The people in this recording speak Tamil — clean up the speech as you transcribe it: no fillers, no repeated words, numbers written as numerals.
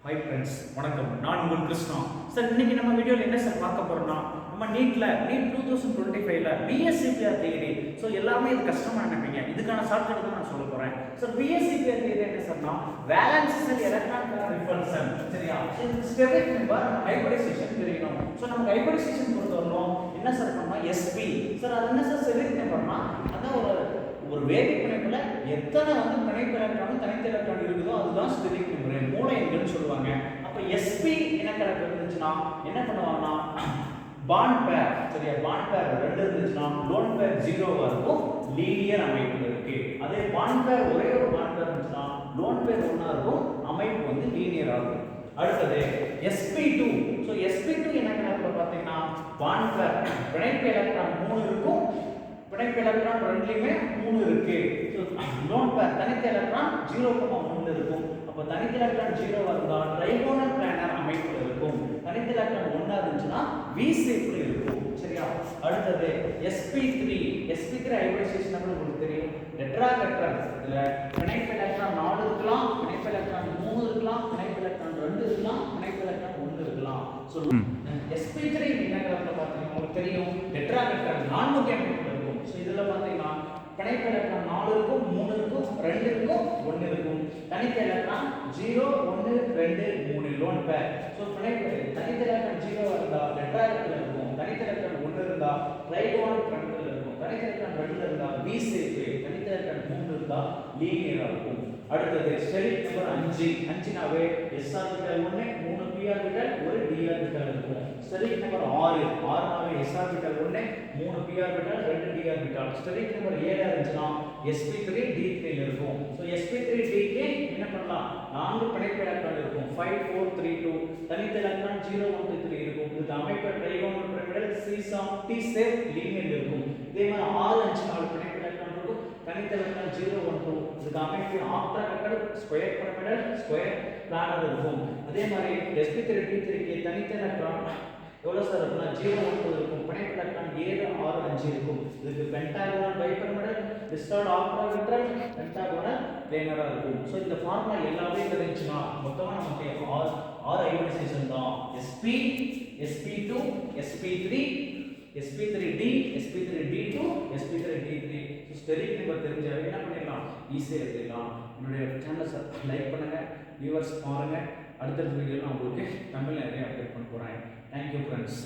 ஹாய் ஃப்ரெண்ட்ஸ், வணக்கம். நான் உங்கள் கிருஷ்ணா. சார், இன்னைக்கு நம்ம வீடியோவில் என்ன சார் பார்க்க போறோம்னா, நம்ம நீட் 2025ல பிஎஸ்சிபிஆர் தியரி. ஸோ எல்லாமே இது கஷ்டமா நினைப்பீங்க. இதுக்கான ஷார்ட்கட் தான் நான் சொல்ல போறேன். சார், பிஎஸ்சிபிஆர் தியரி என்ன சார்னா, வேலன்ஸ் செல் எலக்ட்ரான் பேர் ரிப்பல்சன். சரியா? ஸ்டெரிக் நம்பர் ஹைபிரிடைசேஷன் தெரியணும். ஸோ நமக்கு ஹைபிரிடைசேஷன் பொறுத்தவரைக்கும் என்ன சார் பண்ணா எஸ்பி. சார், அது என்ன சார் ஸ்டெரிக் நம்பர்னா, அதான் ஒரு வேதிப் பிணைப்புல எத்தனை பிணைப்பு எலக்ட்ரான் தனித்த எலக்ட்ரான் இருக்குதோ அதுதான் ஸ்டெரிக் நம்பர், மூல எண்கள்னு சொல்லுவாங்க. அப்ப sp இனக்கலப்பு இருந்துச்சுன்னா என்ன பண்ணுவாங்கன்னா பாண்ட் பேர், சரியா, பாண்ட் பேர் 2 இருந்துச்சுன்னா லோன் பேர் 0வா இருக்கும், லீனியர் அமைப்புல இருக்கு. அதே பாண்ட் பேர் ஒரே ஒரு பாண்ட் பேர் இருந்துச்சுன்னா லோன் பேர் 1ஆ இருக்கும், அமைப்பு லீனியரா இருக்கும். அடுத்தது sp2. சோ sp2 இனக்கலப்புல பாத்தீங்கன்னா பாண்ட் பேர் பிணைப்பு எலக்ட்ரான் 3 இருக்கும், பிணைப்பு எலக்ட்ரான் ரெண்டுலயுமே 3 இருக்கு. சோ லோன் பேர் தனித்த எலக்ட்ரான் 0,3 இருக்கும். அப்ப தனித்த எலக்ட்ரான் 0வா இருந்தா ட்ரைகோனல் பிளானர் அமைப்புல இருக்கும். தனித்த எலக்ட்ரான் 1ஆ இருந்துச்சுன்னா வி ஷேப்ல இருக்கும். சரியா? அடுத்தது sp3 ஹைபிரிடைசேஷன் உங்களுக்கு தெரியும். டெட்ராஹெட்ரல். இதுல பிணைப்பு எலக்ட்ரான் 4 இருக்கலாம், பிணைப்பு எலக்ட்ரான் 3 இருக்கலாம், பிணைப்பு எலக்ட்ரான் 2 இருக்கலாம், பிணைப்பு எலக்ட்ரான் 1 இருக்கலாம். சோ sp3 இனக்கலப்புல பாத்தீங்கன்னா உங்களுக்கு தெரியும் டெட்ராஹெட்ரல் 4 அமைப்புல இருக்கும். சோ இதுல பாத்தீங்கன்னா பிணைப்பு எலக்ட்ரான் 4 இருக்கும், 3 இருக்கும், 2 இருக்கும், 1 இருக்கும். தனித்த எலக்ட்ரான் 0 1 2 3 லோன் பேர். சோ பிணைப்பு தனித்த எலக்ட்ரான் 0 இருந்தா டெட்ராஹெட்ரல் இருக்கும், தனித்த எலக்ட்ரான் 1 இருந்தா ட்ரைகோனல் பிணைப்புல இருக்கும், தனித்த எலக்ட்ரான் 2 இருந்தா வி ஷேப், தனித்த எலக்ட்ரான் 3 இருந்தா லீனியரா இருக்கும். அடுத்தது ஸ்டெரிக் நம்பர் 5 நாவே s orbital 1 3 p orbital 1 d orbital இருக்கும். ஸ்டெரிக் நம்பர் 6 நாவே s orbital 1 3 p orbital 2 d orbital. Steric number 7 இருந்துச்சுனா sp3 d3 ல இருக்கும். சோ sp3 d3 என்ன பண்ணலாம், 4 பிணைப்பு எலக்ட்ரான் இருக்கும், 5 4 3 2. தனித்த எலக்ட்ரான் 0 1 3 இருக்கும். இது அமைப்பு trigonal pyramidal T shape linear இருக்கும். இதே மாதிரி 6 5 4 பிணைப்பு எலக்ட்ரான் இருக்கும், தனித்த எலக்ட்ரான் 0 1 2. இதுக்கு அமைப்பு octahedral square pyramidal square planar இருக்கும். அதே மாதிரி sp3 d3 க்கு தனித்த எலக்ட்ரான் எவ்வளவு சார் இருக்குன்னா 0 1 இருக்கும், பிணைப்பு எலக்ட்ரான் 7 6 5 இருக்கும். இதுக்கு பென்டாகோனல் பைபிரமிடல் டிஸ்டார்ட் ஆக்டாஹெட்ரல் பென்டாகோனல் பிளேனரா இருக்கும். சோ இந்த ஃபார்முலா எல்லாமே தெரிஞ்சுனா மொத்தமா நமக்கு 6 ஹைபிரிடைசேஷன் தான். sp sp2 sp3 sp3d sp3d2 sp3d3. Steric number தெரிஞ்சாவே என்ன பண்ணிடலாம், ஈஸியா எடுத்துக்கலாம். என்னுடைய சேனலை லைக் பண்ணுங்க, வியூவர்ஸ் பாருங்க. அடுத்த வீடியோல உங்களுக்கு தமிழ்ல நிறைய அப்டேட் பண்ண போறேன். Thank you friends.